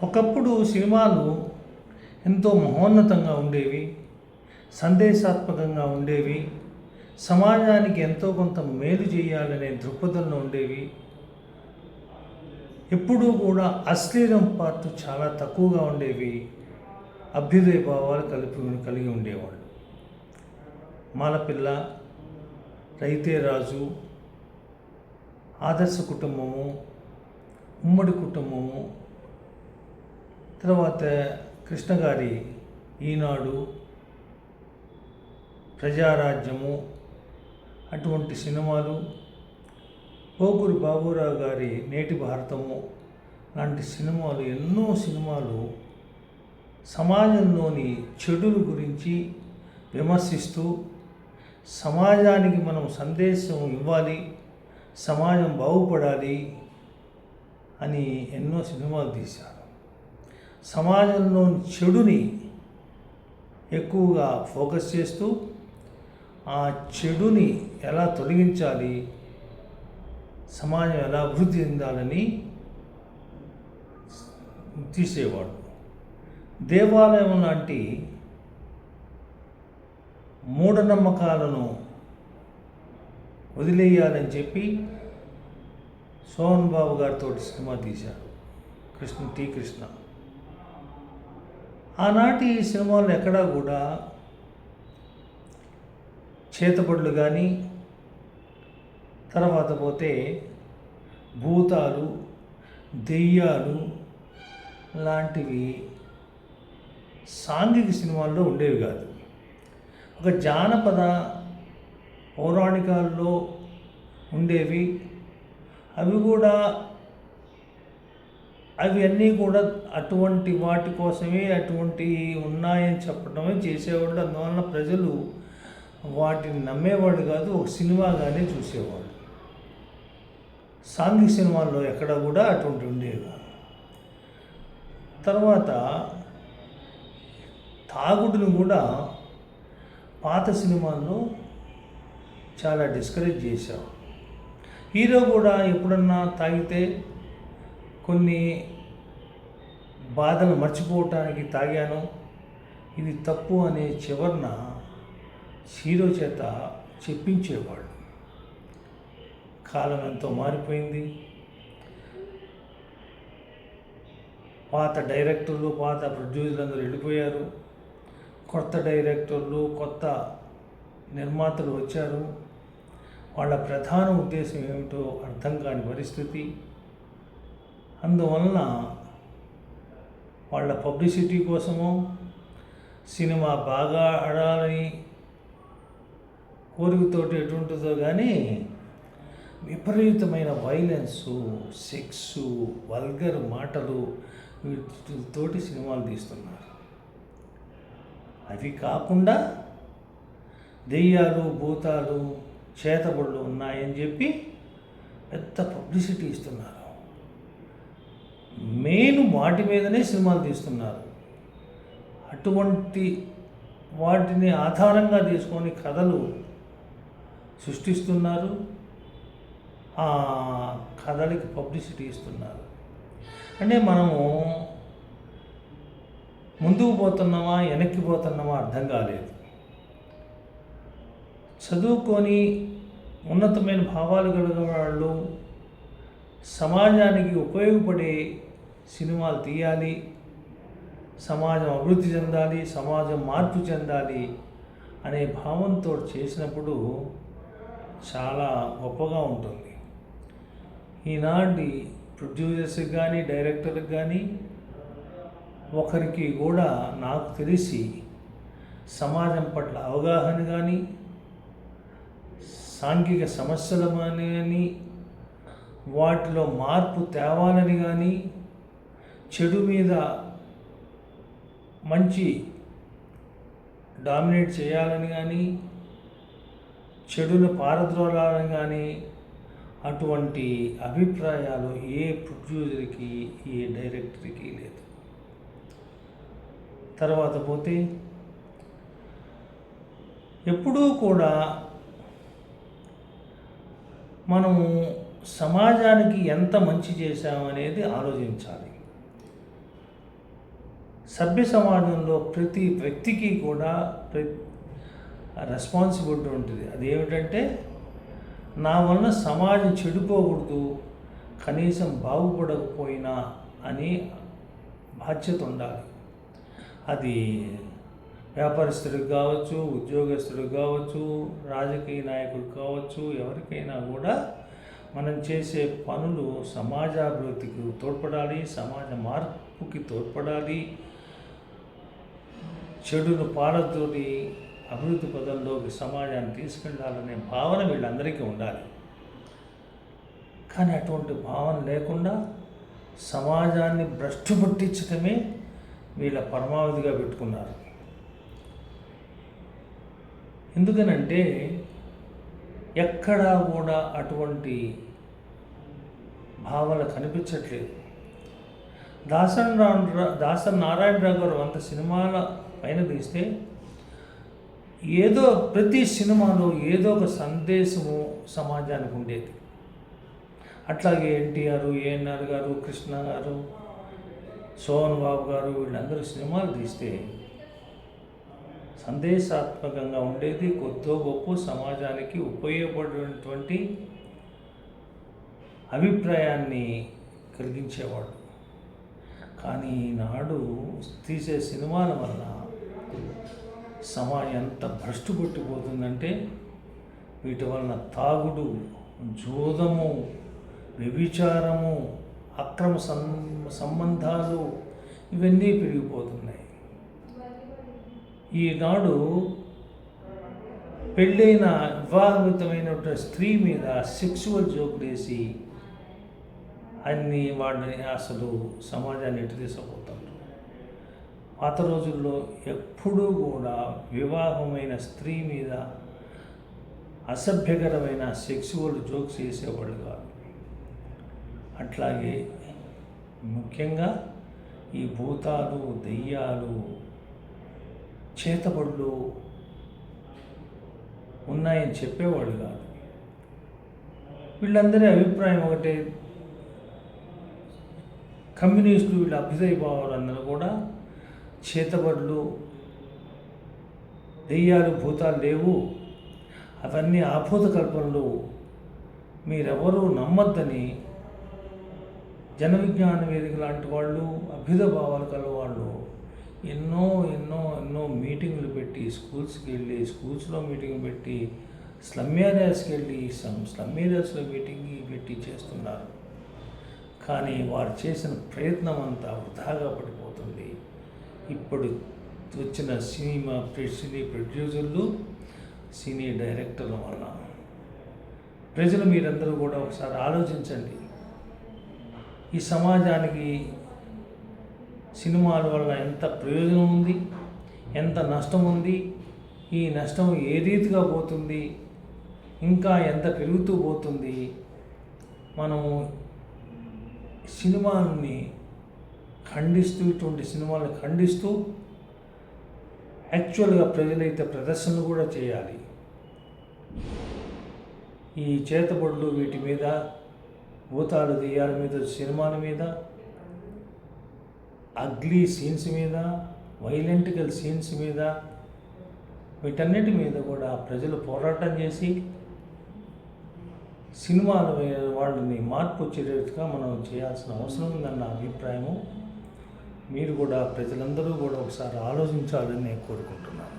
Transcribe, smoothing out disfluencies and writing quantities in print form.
ఒకప్పుడు సినిమాలు ఎంతో మహోన్నతంగా ఉండేవి, సందేశాత్మకంగా ఉండేవి, సమాజానికి ఎంతో కొంత మేలు చేయాలనే దృక్పథంలో ఉండేవి. ఎప్పుడూ కూడా అశ్లీలం పార్ట్ చాలా తక్కువగా ఉండేవి. అభ్యుదయ భావాలు కలిగి ఉండేవాళ్ళు. మాలపిల్ల, రైతే రాజు, ఆదర్శ కుటుంబము, ఉమ్మడి కుటుంబము, తర్వాత కృష్ణగారి ఈనాడు, ప్రజారాజ్యము, అటువంటి సినిమాలు, పోకూరి బాబురావు గారి నేటి భారతము లాంటి సినిమాలు, ఎన్నో సినిమాలు సమాజంలోని చెడుల గురించి విమర్శిస్తూ సమాజానికి మనం సందేశం ఇవ్వాలి, సమాజం బాగుపడాలి అని ఎన్నో సినిమాలు తీశారు. సమాజంలోని చెడుని ఎక్కువగా ఫోకస్ చేస్తూ ఆ చెడుని ఎలా తొలగించాలి, సమాజం ఎలా అభివృద్ధి చెందాలని తీసేవాడు. దేవాలయం లాంటి మూఢనమ్మకాలను వదిలేయాలని చెప్పి సోహన్ బాబు గారితో సినిమా తీశాడు కృష్ణ. ఆనాటి సినిమాలు ఎక్కడా కూడా చేతబడులు కానీ, తర్వాత పోతే భూతాలు, దెయ్యాలు లాంటివి సాంఘిక సినిమాల్లో ఉండేవి కాదు. ఒక జానపద పౌరాణికాల్లో ఉండేవి. అవి అన్నీ కూడా అటువంటి వాటి కోసమే అటువంటి ఉన్నాయని చెప్పడమే చేసేవాళ్ళు. అందువలన ప్రజలు వాటిని నమ్మేవాడు కాదు, ఒక సినిమాగానే చూసేవాడు. సాంఘిక సినిమాల్లో ఎక్కడ కూడా అటువంటి ఉండేవి కాదు. తర్వాత తాగుడును కూడా పాత సినిమాల్లో చాలా డిస్కరేజ్ చేశారు. హీరో కూడా ఎప్పుడన్నా తాగితే కొన్ని బాధలు మర్చిపోవటానికి తాగాను, ఇది తప్పు అనే చివరన హీరో చేత చెప్పించేవాడు. కాలం ఎంతో మారిపోయింది. పాత డైరెక్టర్లు, పాత ప్రొడ్యూసర్లు అందరూ వెళ్ళిపోయారు. కొత్త డైరెక్టర్లు, కొత్త నిర్మాతలు వచ్చారు. వాళ్ళ ప్రధాన ఉద్దేశం ఏమిటో అర్థం కాని పరిస్థితి. అందువలన వాళ్ళ పబ్లిసిటీ కోసమో, సినిమా బాగా ఆడాలని కోరికతోటి ఎటుంటుందో కానీ విపరీతమైన వైలెన్సు, సెక్సు, వల్గర్ మాటలు వీటితోటి సినిమాలు తీస్తున్నారు. అవి కాకుండా దెయ్యాలు, భూతాలు, చేతబడులు ఉన్నాయని చెప్పి పెద్ద పబ్లిసిటీ ఇస్తున్నారు. మెయిన్ వాటి మీదనే సినిమాలు తీస్తున్నారు. అటువంటి వాటిని ఆధారంగా తీసుకొని కథలు సృష్టిస్తున్నారు. ఆ కథలకి పబ్లిసిటీ ఇస్తున్నారు. అంటే మనము ముందుకు పోతున్నామా, వెనక్కి పోతున్నామా అర్థం కాలేదు. చదువుకొని ఉన్నతమైన భావాలు కలిగిన వాళ్ళు సమాజానికి ఉపయోగపడే సినిమాలు తీయాలి, సమాజం అభివృద్ధి చెందాలి, సమాజం మార్పు చెందాలి అనే భావంతో చేసినప్పుడు చాలా గొప్పగా ఉంటుంది. ఈనాటి ప్రొడ్యూసర్స్కి కానీ, డైరెక్టర్కి కానీ ఒకరికి కూడా నాకు తెలిసి సమాజం పట్ల అవగాహన కానీ, సాంఘిక సమస్యలని కానీ, వాటిలో మార్పు తేవాలని కానీ, చెడు మీద మంచి డామినేట్ చేయాలని కానీ, చెడును పారద్రోలాలని కానీ అటువంటి అభిప్రాయాలు ఏ ప్రొడ్యూసర్కి, ఏ డైరెక్టర్కి లేదు. తర్వాత పోతే ఎప్పుడూ కూడా మనము సమాజానికి ఎంత మంచి చేశామనేది ఆలోచించాలి. సభ్య సమాజంలో ప్రతి వ్యక్తికి కూడా రెస్పాన్సిబిలిటీ ఉంటుంది. అదేమిటంటే నా వలన సమాజం చెడిపోకూడదు, కనీసం బాగుపడకపోయినా అని బాధ్యత ఉండాలి. అది వ్యాపారస్తుడికి కావచ్చు, ఉద్యోగస్తుడికి కావచ్చు, రాజకీయ నాయకుడికి కావచ్చు, ఎవరికైనా కూడా మనం చేసే పనులు సమాజాభివృద్ధికి తోడ్పడాలి, సమాజ మార్పుకి తోడ్పడాలి, చెడును పారదోలి అభివృద్ధి పదంలోకి సమాజాన్ని తీసుకెళ్ళాలనే భావన వీళ్ళందరికీ ఉండాలి. కానీ అటువంటి భావన లేకుండా సమాజాన్ని భ్రష్టు పట్టించడమే వీళ్ళ పరమావధిగా పెట్టుకున్నారు. ఎందుకనంటే ఎక్కడా కూడా అటువంటి భావన కనిపించట్లేదు. దాసరి నారాయణరావు గారు 100 సినిమాల పైన తీస్తే ప్రతి సినిమాలో ఏదో ఒక సందేశము సమాజానికి ఉండేది. అట్లాగే ఎన్టీఆర్, ఏఎన్ఆర్ గారు, కృష్ణ గారు, సోహన్ బాబు గారు వీళ్ళందరూ సినిమాలు తీస్తే సందేశాత్మకంగా ఉండేది, కొద్దో గొప్ప సమాజానికి ఉపయోగపడేటువంటి అభిప్రాయాన్ని కలిగించేవాడు. కానీ ఈనాడు తీసే సినిమాల వల్ల సమాజం ఎంత భ్రష్టు కొట్టిపోతుందంటే వీటి వలన తాగుడు, జూదము, వ్యభిచారము, అక్రమ సంబంధాలు ఇవన్నీ పెరిగిపోతున్నాయి. ఈనాడు పెళ్ళైన వివాహితమైనటువంటి స్త్రీ మీద సెక్సువల్ జోకులు వేసి అన్ని వాడిని అసలు సమాజాన్ని ఎటు తీసుకుపోతారు. పాత రోజుల్లో ఎప్పుడూ కూడా వివాహమైన స్త్రీ మీద అసభ్యకరమైన సెక్సువల్ జోక్స్ వేసేవాళ్ళు కాదు. అట్లాగే ముఖ్యంగా ఈ భూతాలు, దెయ్యాలు, చేతబడులు ఉన్నాయని చెప్పేవాడు కాదు. వీళ్ళందరి అభిప్రాయం ఒకటే, కమ్యూనిస్టులు వీళ్ళ అభ్యుదయ భావాలందరూ కూడా చేతబడులు, దెయ్యాలు, భూతాలు లేవు, అవన్నీ ఆభూత కల్పనలు, మీరెవరూ నమ్మద్దని జన విజ్ఞాన వేదిక లాంటి వాళ్ళు, అభ్యుదయ భావాలు కలవాళ్ళు ఎన్నో ఎన్నో ఎన్నో మీటింగులు పెట్టి, స్కూల్స్కి వెళ్ళి, స్కూల్స్లో మీటింగ్ పెట్టి, స్లమ్ ఏరియాస్కి వెళ్ళి స్లమ్ ఏరియాస్లో మీటింగ్ పెట్టి చేస్తున్నారు. కానీ వారు చేసిన ప్రయత్నం అంతా వృధాగా పడిపోతుంది. ఇప్పుడు వచ్చిన సినీ ప్రొడ్యూసర్లు, సినీ డైరెక్టర్ల వల్ల ప్రజలు మీరందరూ కూడా ఒకసారి ఆలోచించండి. ఈ సమాజానికి సినిమాల వల్ల ఎంత ప్రయోజనం ఉంది, ఎంత నష్టం ఉంది, ఈ నష్టం ఏ రీతిగా పోతుంది, ఇంకా ఎంత పెరుగుతూ పోతుంది. మనము సినిమాలని ఖండిస్తూ, ఇటువంటి సినిమాలను ఖండిస్తూ యాక్చువల్గా ప్రజలైతే ప్రదర్శనలు కూడా చేయాలి. ఈ చేతబడులు వీటి మీద, భూతాలు, దెయ్యాల మీద, సినిమాల మీద, అగ్లీ సీన్స్ మీద, వైలెంటికల్ సీన్స్ మీద, వీటన్నిటి మీద కూడా ప్రజలు పోరాటం చేసి సినిమాల వాళ్ళని మార్పు వచ్చేటట్టుగా మనం చేయాల్సిన అవసరం ఉందన్న అభిప్రాయము. మీరు కూడా ప్రజలందరూ కూడా ఒకసారి ఆలోచించాలని నేను కోరుకుంటున్నాను.